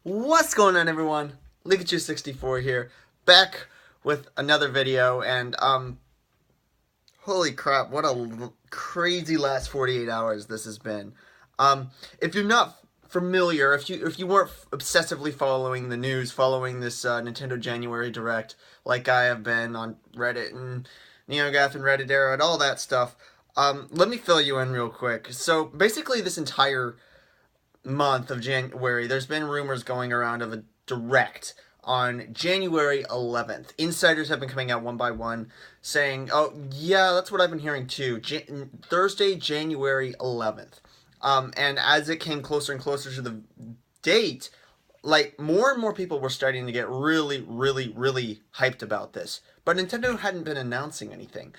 What's going on, everyone? Pikachu64 here, back with another video, and holy crap, what a crazy last 48 hours this has been. If you're not familiar, if you weren't obsessively following the news, following this Nintendo January Direct, like I have been on Reddit and NeoGaf and Reddit era and all that stuff, let me fill you in real quick. So basically, this entire month of January, there's been rumors going around of a direct on January 11th. Insiders have been coming out one by one saying, oh, yeah, that's what I've been hearing too. Thursday, January 11th. And as it came closer and closer to the date, like, more and more people were starting to get really, really, really hyped about this. But Nintendo hadn't been announcing anything,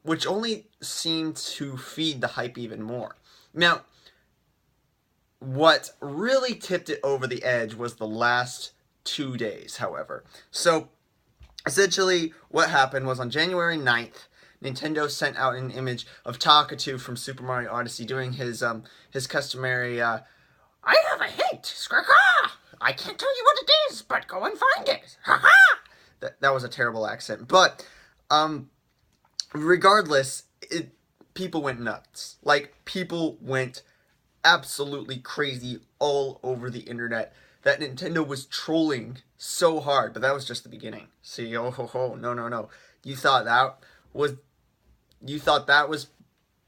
which only seemed to feed the hype even more. Now, what really tipped it over the edge was the last 2 days, however. So, essentially, what happened was on January 9th, Nintendo sent out an image of Takatu from Super Mario Odyssey doing his customary, I have a hint, Skraka! I can't tell you what it is, but go and find it! Ha-ha! That was a terrible accent, but, regardless, people went nuts. Like, people went absolutely crazy all over the internet that Nintendo was trolling so hard, but that was just the beginning. See, oh ho ho, no. You thought that was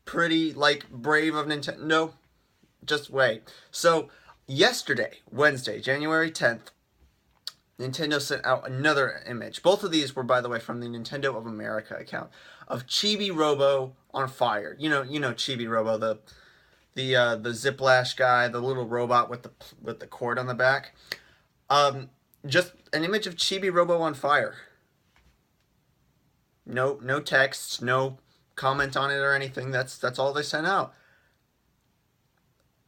pretty, like, brave of Nintendo? No, just wait. So, yesterday, Wednesday, January 10th, Nintendo sent out another image. Both of these were, by the way, from the Nintendo of America account of Chibi Robo on fire. You know Chibi Robo, the Ziplash guy, the little robot with the cord on the back. Just an image of Chibi Robo on fire. No text, no comment on it or anything. That's all they sent out.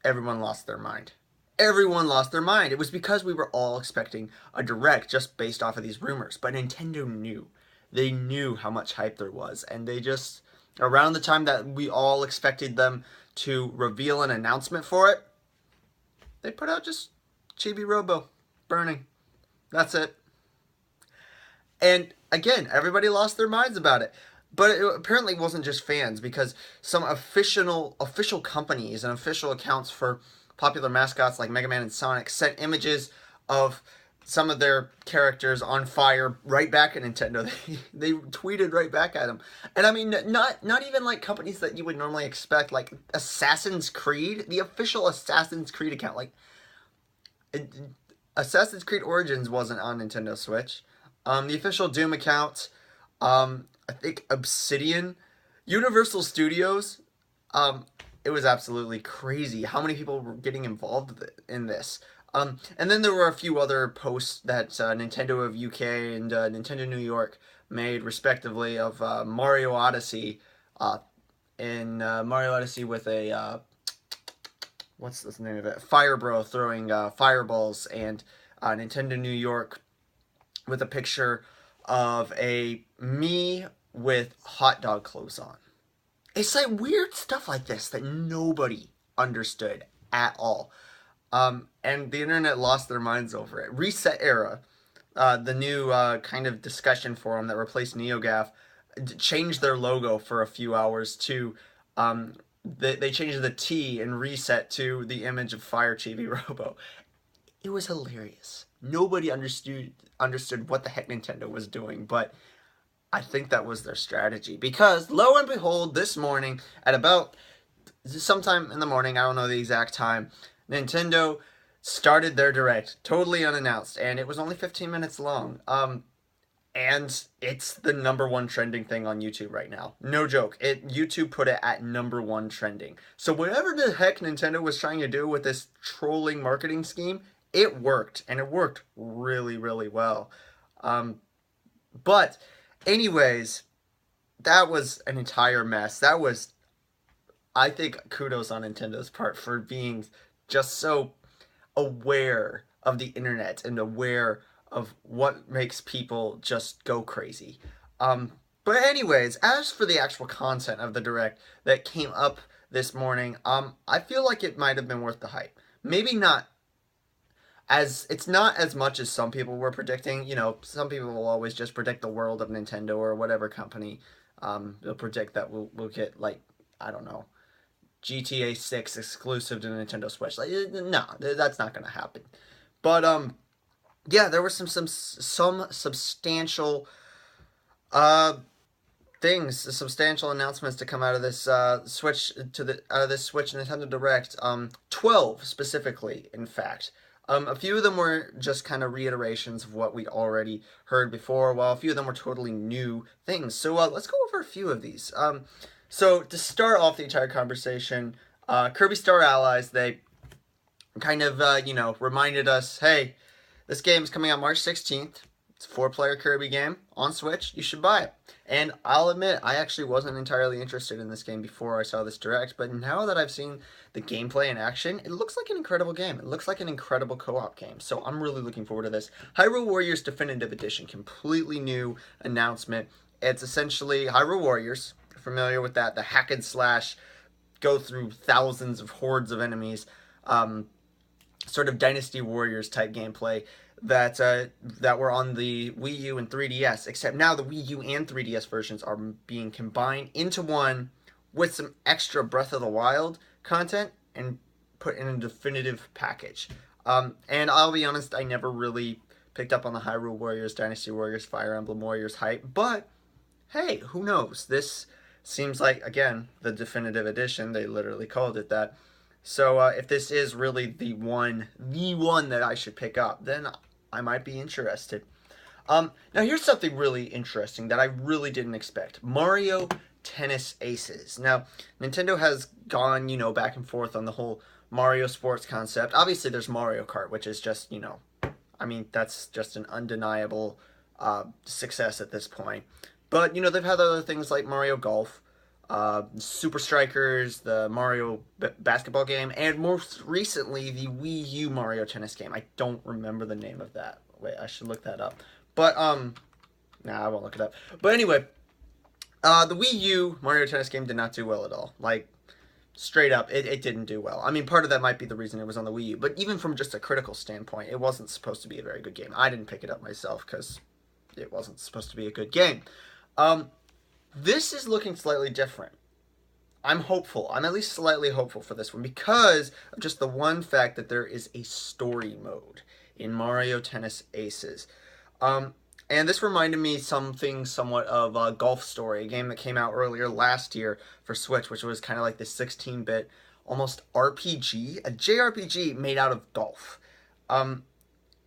Everyone lost their mind. Everyone lost their mind. It was because we were all expecting a direct just based off of these rumors. But Nintendo knew. They knew how much hype there was, and they just, around the time that we all expected them to reveal an announcement for it, they put out just Chibi Robo burning. That's it. And again, everybody lost their minds about it. But it apparently wasn't just fans, because some official companies and official accounts for popular mascots like Mega Man and Sonic sent images of some of their characters on fire right back at Nintendo. They tweeted right back at them. And I mean, not even like companies that you would normally expect, like Assassin's Creed, the official Assassin's Creed account. Like, Assassin's Creed Origins wasn't on Nintendo Switch. The official Doom account, I think Obsidian, Universal Studios, it was absolutely crazy how many people were getting involved in this. And then there were a few other posts that Nintendo of UK and Nintendo New York made, respectively, of Mario Odyssey, Mario Odyssey with a, what's the name of it? Firebro throwing fireballs, and Nintendo New York with a picture of a me with hot dog clothes on. It's like weird stuff like this that nobody understood at all. And the internet lost their minds over it. Reset Era, the new kind of discussion forum that replaced NeoGaf, changed their logo for a few hours to, they changed the T in Reset to the image of Fire Chibi Robo. It was hilarious. Nobody understood what the heck Nintendo was doing, but I think that was their strategy. Because, lo and behold, this morning, at about sometime in the morning, I don't know the exact time, Nintendo started their Direct, totally unannounced, and it was only 15 minutes long. And it's the #1 trending thing on YouTube right now. No joke. YouTube put it at #1 trending. So whatever the heck Nintendo was trying to do with this trolling marketing scheme, it worked, and it worked really, really well. But anyways, that was an entire mess. That was, I think, kudos on Nintendo's part for being just so aware of the internet and aware of what makes people just go crazy. But anyways, as for the actual content of the Direct that came up this morning, I feel like it might have been worth the hype. Maybe not. it's not as much as some people were predicting. You know, some people will always just predict the world of Nintendo or whatever company. They'll predict that we'll get, like, I don't know, GTA 6 exclusive to Nintendo Switch. Like, no, that's not gonna happen. But yeah, there were some substantial uh things, substantial announcements to come out of this Switch to the out of this Switch Nintendo Direct. 12 specifically, in fact. A few of them were just kind of reiterations of what we'd already heard before, while a few of them were totally new things. So let's go over a few of these. So to start off the entire conversation, Kirby Star Allies, they kind of reminded us, hey, this game is coming out March 16th. It's a 4-player Kirby game on Switch. You should buy it. And I'll admit, I actually wasn't entirely interested in this game before I saw this Direct, but now that I've seen the gameplay in action, it looks like an incredible game. It looks like an incredible co-op game, so I'm really looking forward to this. Hyrule Warriors Definitive Edition, completely new announcement. It's essentially Hyrule Warriors, familiar with that, the hack and slash, go through thousands of hordes of enemies, sort of Dynasty Warriors type gameplay that were on the Wii U and 3DS, except now the Wii U and 3DS versions are being combined into one with some extra Breath of the Wild content and put in a definitive package. And I'll be honest, I never really picked up on the Hyrule Warriors, Dynasty Warriors, Fire Emblem Warriors hype, but hey, who knows? This seems like, again, the definitive edition. They literally called it that. So if this is really the one that I should pick up, then I might be interested. Now here's something really interesting that I really didn't expect. Mario Tennis Aces. Now, Nintendo has gone, back and forth on the whole Mario sports concept. Obviously, there's Mario Kart, which is just, that's just an undeniable success at this point. But, they've had other things like Mario Golf, Super Strikers, the Mario basketball game, and most recently the Wii U Mario Tennis game. I don't remember the name of that. Wait, I should look that up. But I won't look it up. But anyway, the Wii U Mario Tennis game did not do well at all. Like, straight up, it didn't do well. I mean, part of that might be the reason it was on the Wii U, but even from just a critical standpoint, it wasn't supposed to be a very good game. I didn't pick it up myself because it wasn't supposed to be a good game. This is looking slightly different. I'm hopeful. I'm at least slightly hopeful for this one because of just the one fact that there is a story mode in Mario Tennis Aces. And this reminded me something somewhat of Golf Story, a game that came out earlier last year for Switch, which was kind of like this 16-bit, almost RPG, a JRPG made out of golf.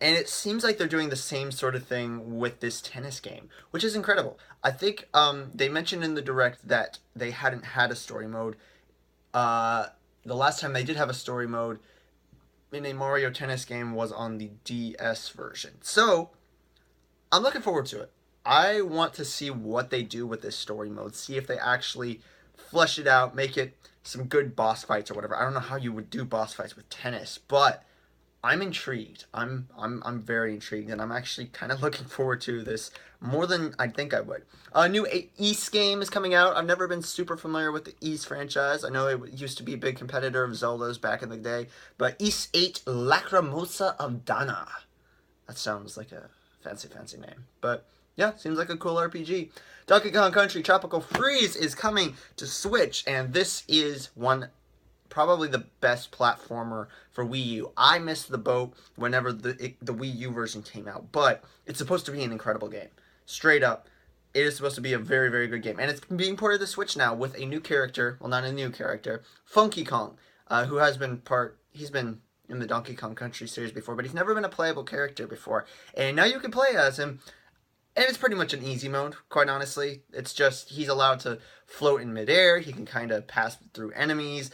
And it seems like they're doing the same sort of thing with this tennis game, which is incredible. I think they mentioned in the Direct that they hadn't had a story mode. The last time they did have a story mode in a Mario Tennis game was on the DS version. So, I'm looking forward to it. I want to see what they do with this story mode, see if they actually flesh it out, make it some good boss fights or whatever. I don't know how you would do boss fights with tennis, but I'm intrigued. I'm very intrigued, and I'm actually kind of looking forward to this more than I think I would. A new Ys game is coming out. I've never been super familiar with the Ys franchise. I know it used to be a big competitor of Zelda's back in the day, but Ys 8 Lacrimosa of Dana. That sounds like a fancy name, but yeah, seems like a cool RPG. Donkey Kong Country Tropical Freeze is coming to Switch, and this is probably the best platformer for Wii U. I missed the boat whenever the Wii U version came out, but it's supposed to be an incredible game. Straight up, it is supposed to be a very, very good game. And it's being ported to Switch now with a new character, well, not a new character, Funky Kong, who has been he's been in the Donkey Kong Country series before, but he's never been a playable character before. And now you can play as him, and it's pretty much an easy mode, quite honestly. It's just, he's allowed to float in midair, he can kind of pass through enemies,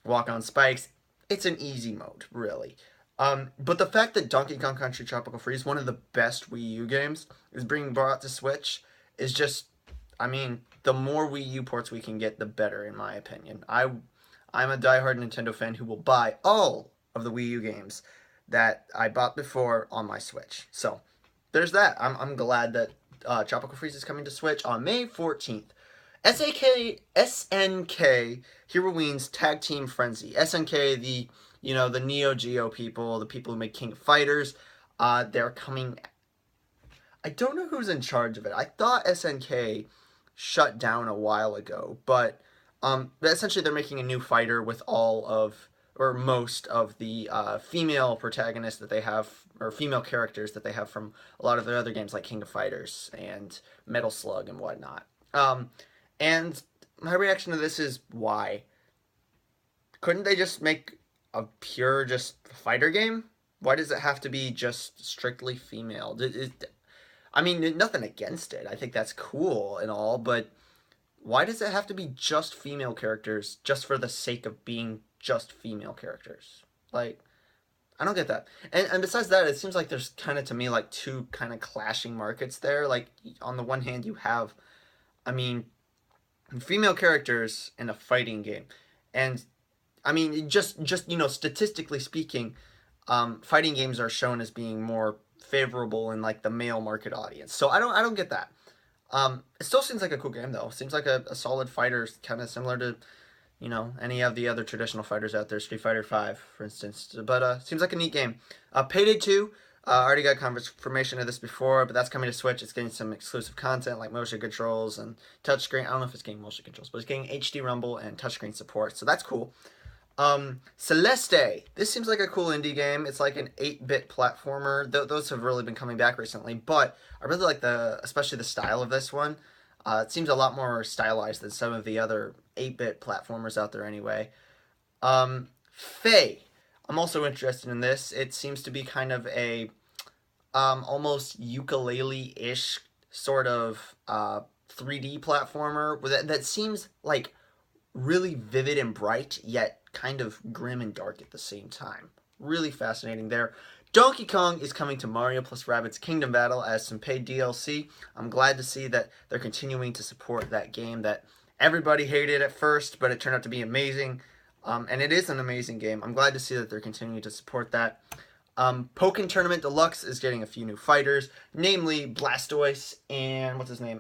walk on spikes. It's an easy mode, really. But the fact that Donkey Kong Country Tropical Freeze, one of the best Wii U games, is being brought to Switch is just, I mean, the more Wii U ports we can get, the better, in my opinion. I'm a diehard Nintendo fan who will buy all of the Wii U games that I bought before on my Switch. So, there's that. I'm glad that Tropical Freeze is coming to Switch on May 14th. SNK Heroines Tag Team Frenzy. SNK, the you know, the Neo Geo people, the people who make King of Fighters, they're coming. I don't know who's in charge of it. I thought SNK shut down a while ago, but essentially they're making a new fighter with all of or most of the female protagonists that they have, or female characters that they have from a lot of their other games like King of Fighters and Metal Slug and whatnot. And my reaction to this is why? Couldn't they just make a pure just fighter game? Why does it have to be just strictly female? I mean, nothing against it. I think that's cool and all, but why does it have to be just female characters just for the sake of being just female characters? Like, I don't get that. And besides that, it seems like there's kind of, to me, like two kind of clashing markets there. Like, on the one hand, you have, I mean, female characters in a fighting game. And, I mean, just you know, statistically speaking, fighting games are shown as being more favorable in like the male market audience. So I don't get that. It still seems like a cool game though. Seems like a solid fighter, kind of similar to, you know, any of the other traditional fighters out there, Street Fighter V, for instance. But seems like a neat game. Payday 2. I already got confirmation of this before, but that's coming to Switch. It's getting some exclusive content like motion controls and touchscreen. I don't know if it's getting motion controls, but it's getting HD Rumble and touchscreen support, so that's cool. Celeste. This seems like a cool indie game. It's like an 8-bit platformer. Those have really been coming back recently, but I really like especially the style of this one. It seems a lot more stylized than some of the other 8-bit platformers out there anyway. Faye. I'm also interested in this. It seems to be kind of a almost ukulele-ish sort of 3D platformer that seems like really vivid and bright, yet kind of grim and dark at the same time. Really fascinating there. Donkey Kong is coming to Mario plus Rabbids Kingdom Battle as some paid DLC. I'm glad to see that they're continuing to support that game that everybody hated at first, but it turned out to be amazing. And it is an amazing game. I'm glad to see that they're continuing to support that. Pokken Tournament Deluxe is getting a few new fighters, namely Blastoise and what's his name?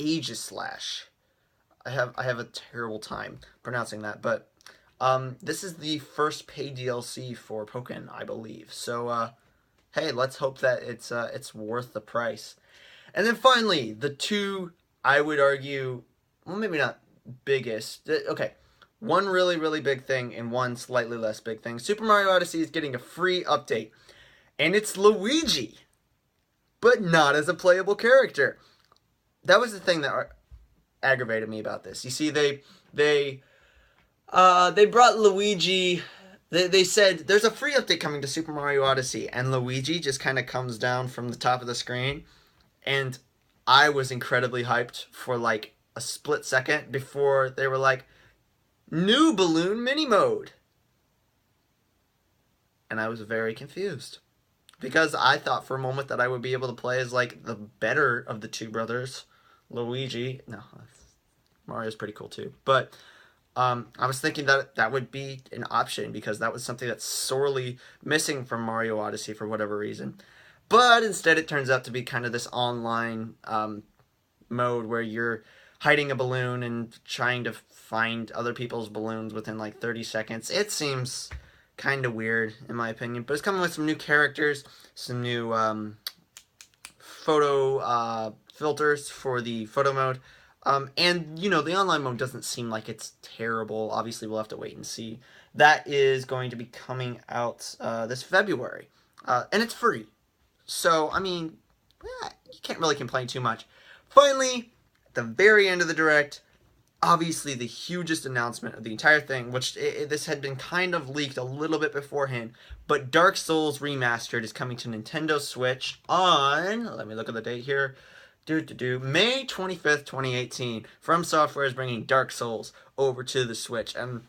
Aegislash. I have a terrible time pronouncing that, but this is the first paid DLC for Pokken, I believe. So hey, let's hope that it's worth the price. And then finally, the two I would argue, well, maybe not biggest. Okay, one really really big thing and one slightly less big thing. Super Mario Odyssey is getting a free update, and it's Luigi, but not as a playable character. That was the thing that aggravated me about this. You see, they brought Luigi. They said there's a free update coming to Super Mario Odyssey, and Luigi just kind of comes down from the top of the screen, and I was incredibly hyped for like a split second before they were like, new balloon mini mode, and I was very confused because I thought for a moment that I would be able to play as like the better of the two brothers, Luigi. No, Mario's pretty cool too, but I was thinking that that would be an option because that was something that's sorely missing from Mario Odyssey for whatever reason. But instead it turns out to be kind of this online mode where you're hiding a balloon and trying to find other people's balloons within like 30 seconds. It seems kind of weird in my opinion, but it's coming with some new characters, some new photo filters for the photo mode. And, you know, the online mode doesn't seem like it's terrible. Obviously, we'll have to wait and see. That is going to be coming out this February. And it's free. So, I mean, you can't really complain too much. Finally, at the very end of the Direct, obviously the hugest announcement of the entire thing, which this had been kind of leaked a little bit beforehand, but Dark Souls Remastered is coming to Nintendo Switch on, let me look at the date here, May 25th, 2018. From Software is bringing Dark Souls over to the Switch, and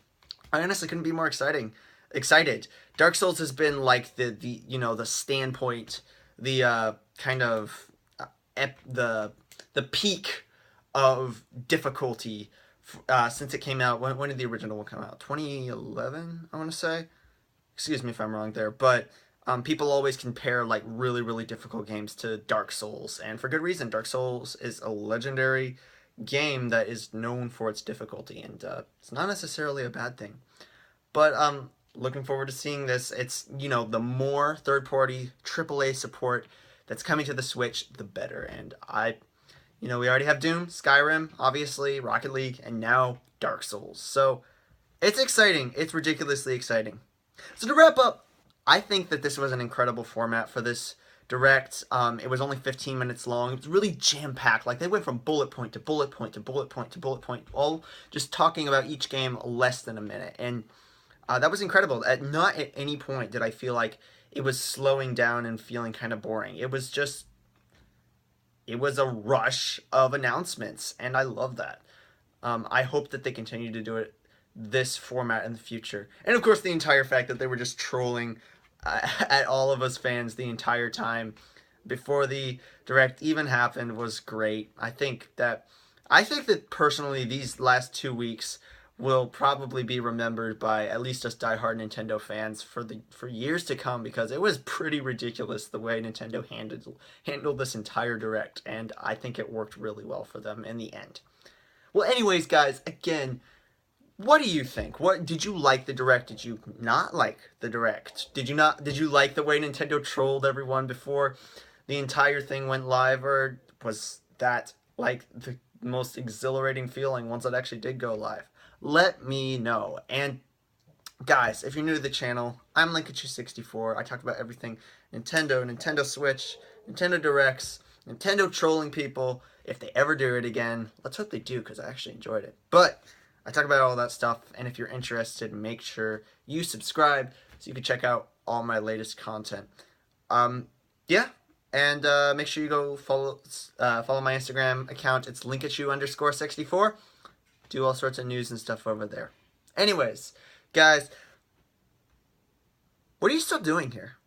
I honestly couldn't be more excited. Dark Souls has been like the you know, the standpoint, the kind of the peak of difficulty since it came out. When did the original one come out? 2011, I want to say. Excuse me if I'm wrong there, but people always compare like really really difficult games to Dark Souls, and for good reason. Dark Souls is a legendary game that is known for its difficulty, and it's not necessarily a bad thing. But looking forward to seeing this. It's, you know, the more third-party AAA support that's coming to the Switch, the better. And you know, we already have Doom, Skyrim, obviously, Rocket League, and now Dark Souls. So it's exciting. It's ridiculously exciting. So to wrap up, I think that this was an incredible format for this direct. It was only 15 minutes long. It was really jam-packed. Like, they went from bullet point to bullet point to bullet point to bullet point, all just talking about each game less than a minute. And that was incredible. Not at any point did I feel like it was slowing down and feeling kind of boring. It was just, it was a rush of announcements, and I love that. I hope that they continue to do it this format in the future. And of course, the entire fact that they were just trolling at all of us fans the entire time before the direct even happened was great. I think that personally these last 2 weeks will probably be remembered by at least us diehard Nintendo fans for years to come, because it was pretty ridiculous the way Nintendo handled this entire direct, and I think it worked really well for them in the end. Well, anyways, guys, again, what do you think? What did you like the direct? Did you not like the direct? Did you like the way Nintendo trolled everyone before the entire thing went live, or was that like the most exhilarating feeling once it actually did go live? Let me know. And guys, if you're new to the channel, I'm Linkachu64. I talk about everything Nintendo, Nintendo Switch, Nintendo Directs, Nintendo trolling people. If they ever do it again, let's hope they do, because I actually enjoyed it. But I talk about all that stuff, and if you're interested, make sure you subscribe so you can check out all my latest content. Yeah, and make sure you go follow my Instagram account. It's Linkachu_64. Do all sorts of news and stuff over there. Anyways, guys, what are you still doing here?